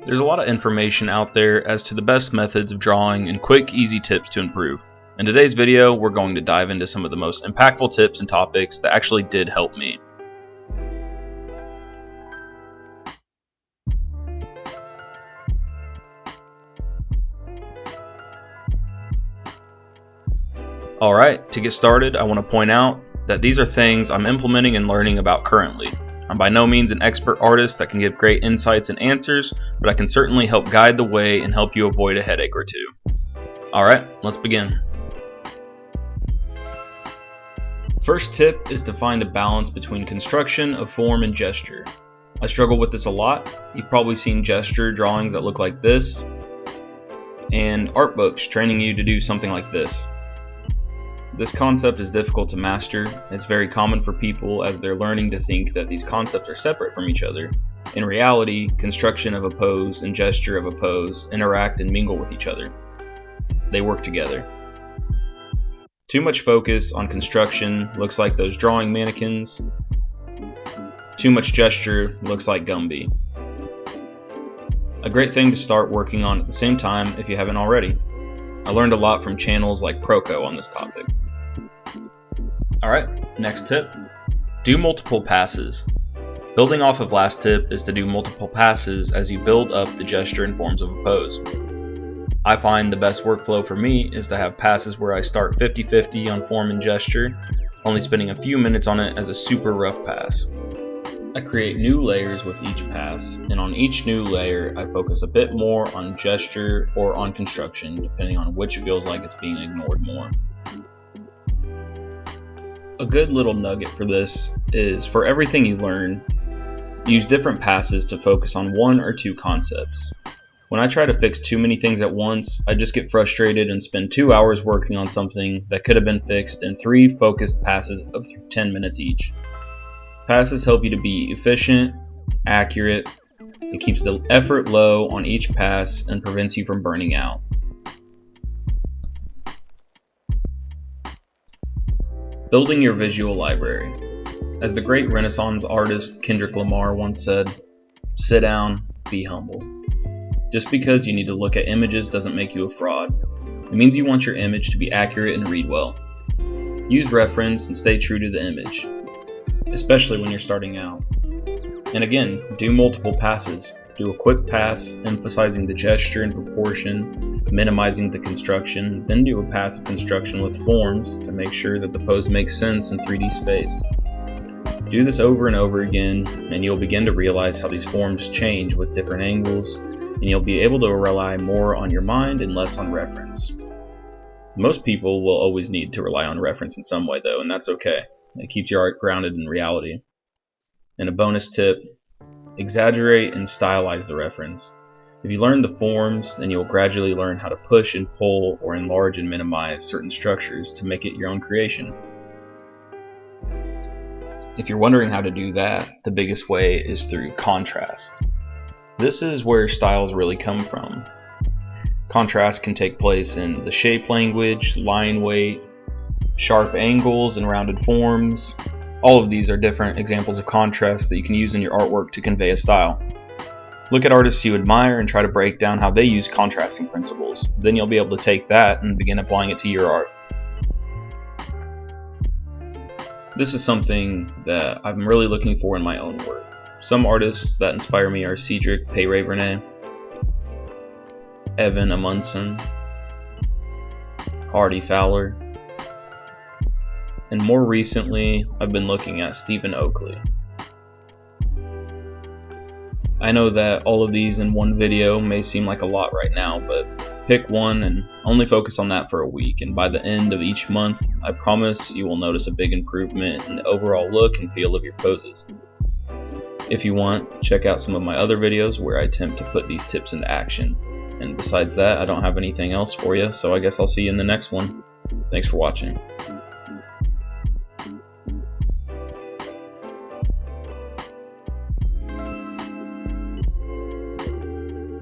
There's a lot of information out there as to the best methods of drawing and quick, easy tips to improve. In today's video, we're going to dive into some of the most impactful tips and topics that actually did help me. Alright, to get started, I want to point out that these are things I'm implementing and learning about currently. I'm by no means an expert artist that can give great insights and answers, but I can certainly help guide the way and help you avoid a headache or two. Alright, let's begin. First tip is to find a balance between construction of form and gesture. I struggle with this a lot. You've probably seen gesture drawings that look like this, and art books training you to do something like this. This concept is difficult to master. It's very common for people as they're learning to think that these concepts are separate from each other. In reality, construction of a pose and gesture of a pose interact and mingle with each other. They work together. Too much focus on construction looks like those drawing mannequins. Too much gesture looks like Gumby. A great thing to start working on at the same time if you haven't already. I learned a lot from channels like Proko on this topic. Alright, next tip. Do multiple passes. Building off of last tip is to do multiple passes as you build up the gesture and forms of a pose. I find the best workflow for me is to have passes where I start 50-50 on form and gesture, only spending a few minutes on it as a super rough pass. I create new layers with each pass, and on each new layer I focus a bit more on gesture or on construction, depending on which feels like it's being ignored more. A good little nugget for this is for everything you learn, use different passes to focus on one or two concepts. When I try to fix too many things at once, I just get frustrated and spend 2 hours working on something that could have been fixed in 3 focused passes of 10 minutes each. Passes help you to be efficient, accurate, it keeps the effort low on each pass and prevents you from burning out. Building your visual library. As the great Renaissance artist Kendrick Lamar once said, "Sit down, be humble." Just because you need to look at images doesn't make you a fraud. It means you want your image to be accurate and read well. Use reference and stay true to the image, especially when you're starting out. And again, do multiple passes. Do a quick pass emphasizing the gesture and proportion, minimizing the construction, then do a pass of construction with forms to make sure that the pose makes sense in 3D space. Do this over and over again, and you'll begin to realize how these forms change with different angles, and you'll be able to rely more on your mind and less on reference. Most people will always need to rely on reference in some way though, and that's okay. It keeps your art grounded in reality. And a bonus tip, exaggerate and stylize the reference. If you learn the forms, then you'll gradually learn how to push and pull or enlarge and minimize certain structures to make it your own creation. If you're wondering how to do that, the biggest way is through contrast. This is where styles really come from. Contrast can take place in the shape language, line weight, sharp angles and rounded forms. All of these are different examples of contrast that you can use in your artwork to convey a style. Look at artists you admire and try to break down how they use contrasting principles. Then you'll be able to take that and begin applying it to your art. This is something that I'm really looking for in my own work. Some artists that inspire me are Cedric Peyre-Vernay, Evan Amundsen, Hardy Fowler, and more recently, I've been looking at Stephen Oakley. I know that all of these in one video may seem like a lot right now, but pick one and only focus on that for a week, and by the end of each month, I promise you will notice a big improvement in the overall look and feel of your poses. If you want, check out some of my other videos where I attempt to put these tips into action. And besides that, I don't have anything else for you, so I guess I'll see you in the next one. Thanks for watching.